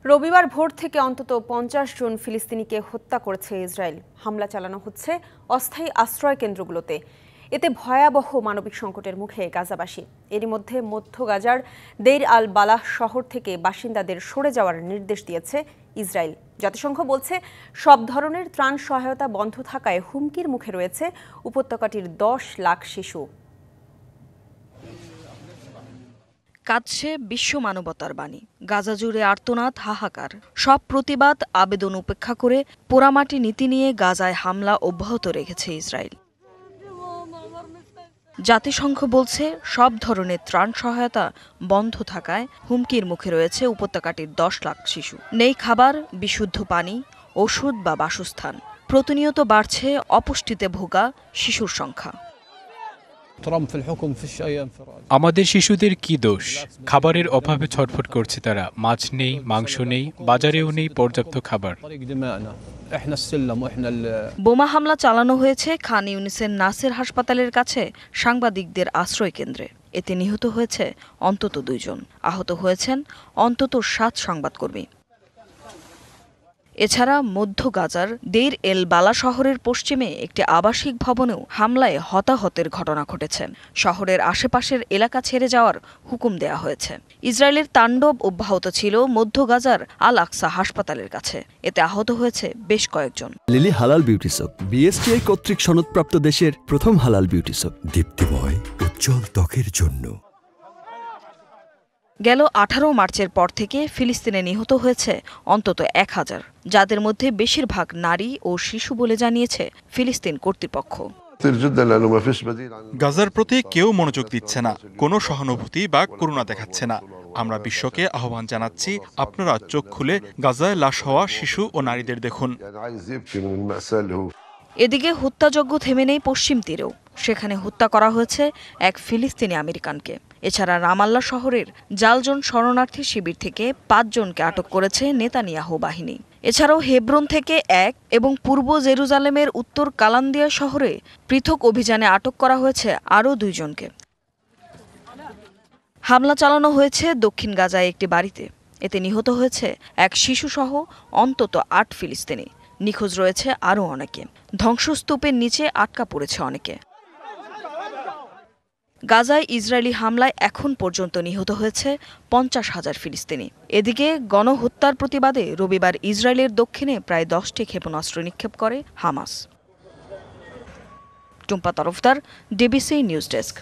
রবিবার ভোর থেকে অন্তত ৫০ জন ফিলিস্তিনিকে হত্যা করেছে ইসরায়েল। হামলা চালানো হচ্ছে অস্থায়ী আশ্রয় কেন্দ্রগুলোতে। এতে ভয়াবহ মানবিক সংকটের মুখে গাজাবাসী। এরই মধ্যে মধ্য গাজার দেইর আল বালাহ শহর থেকে বাসিন্দাদের সরে যাওয়ার নির্দেশ দিয়েছে ইসরায়েল। জাতিসংঘ বলছে, সব ধরনের ত্রাণ সহায়তা বন্ধ থাকায় হুমকির মুখে রয়েছে উপত্যকাটির ১০ লাখ শিশু। কাঁদছে বিশ্ব মানবতার বাণী। গাজা জুড়ে আর্তনাদ, হাহাকার। সব প্রতিবাদ, আবেদন উপেক্ষা করে পোড়ামাটি নীতি নিয়ে গাজায় হামলা অব্যাহত রেখেছে ইসরায়েল। জাতিসংঘ বলছে, সব ধরনের ত্রাণ সহায়তা বন্ধ থাকায় হুমকির মুখে রয়েছে উপত্যকাটির ১০ লাখ শিশু। নেই খাবার, বিশুদ্ধ পানি, ওষুধ বা বাসস্থান। প্রতিনিয়ত বাড়ছে অপুষ্টিতে ভোগা শিশুর সংখ্যা। আমাদের শিশুদের কি দোষ? খাবারের অভাবে ছটফট করছে তারা। মাছ নেই, মাংস নেই, বাজারেও নেই পর্যাপ্ত খাবার। বোমা হামলা চালানো হয়েছে খান ইউনিসের নাসের হাসপাতালের কাছে সাংবাদিকদের আশ্রয় কেন্দ্রে। এতে নিহত হয়েছে অন্তত ২ জন, আহত হয়েছেন অন্তত ৭ সংবাদকর্মী। এছাড়া মধ্য গাজার দেইর এল বালা শহরের পশ্চিমে একটি আবাসিক ভবনেও হামলায় হতাহতের ঘটনা ঘটেছে। শহরের আশেপাশের এলাকা ছেড়ে যাওয়ার হুকুম দেয়া হয়েছে। ইসরায়েলের তাণ্ডব অব্যাহত ছিল মধ্য গাজার আল আকসা হাসপাতালের কাছে। এতে আহত হয়েছে বেশ কয়েকজন। লিলি হালাল বিউটি সোপ, বিএসটিআই কর্তৃক সনদপ্রাপ্ত দেশের প্রথম হালাল বিউটি সোপ। দীপ্তিময় উজ্জ্বল ত্বকের জন্য। গেল ১৮ মার্চের পর থেকে ফিলিস্তিনে নিহত হয়েছে অন্তত ১,০০০, যাদের মধ্যে বেশিরভাগ নারী ও শিশু বলে জানিয়েছে ফিলিস্তিন কর্তৃপক্ষ। গাজার প্রতি কেউ মনোযোগ দিচ্ছে না, কোনো সহানুভূতি বা করুণা দেখাচ্ছে না। আমরা বিশ্বকে আহ্বান জানাচ্ছি, আপনারা চোখ খুলে গাজায় লাশ হওয়া শিশু ও নারীদের দেখুন। এদিকে হত্যাযজ্ঞ থেমে নেই পশ্চিম তীরেও। সেখানে হত্যা করা হয়েছে এক ফিলিস্তিনি আমেরিকানকে। এছাড়া রামাল্লা শহরের জালজন শরণার্থী শিবির থেকে ৫ জনকে আটক করেছে নেতানিয়াহু বাহিনী। এছাড়াও হেব্রন থেকে ১ এবং পূর্ব জেরুজালেমের উত্তর কালান্দিয়া শহরে পৃথক অভিযানে আটক করা হয়েছে আরও ২ জনকে। হামলা চালানো হয়েছে দক্ষিণ গাজায় একটি বাড়িতে। এতে নিহত হয়েছে এক শিশুসহ অন্তত ৮ ফিলিস্তিনি। নিখোঁজ রয়েছে আরও অনেকে। ধ্বংসস্তূপের নিচে আটকা পড়েছে অনেকে। গাজায় ইসরায়েলি হামলায় এখন পর্যন্ত নিহত হয়েছে ৫০,০০০ ফিলিস্তিনি। এদিকে গণহত্যার প্রতিবাদে রবিবার ইসরায়েলের দক্ষিণে প্রায় ১০টি ক্ষেপণাস্ত্র নিক্ষেপ করে Hamas. Tumpa Tarafdar, DBC news desk.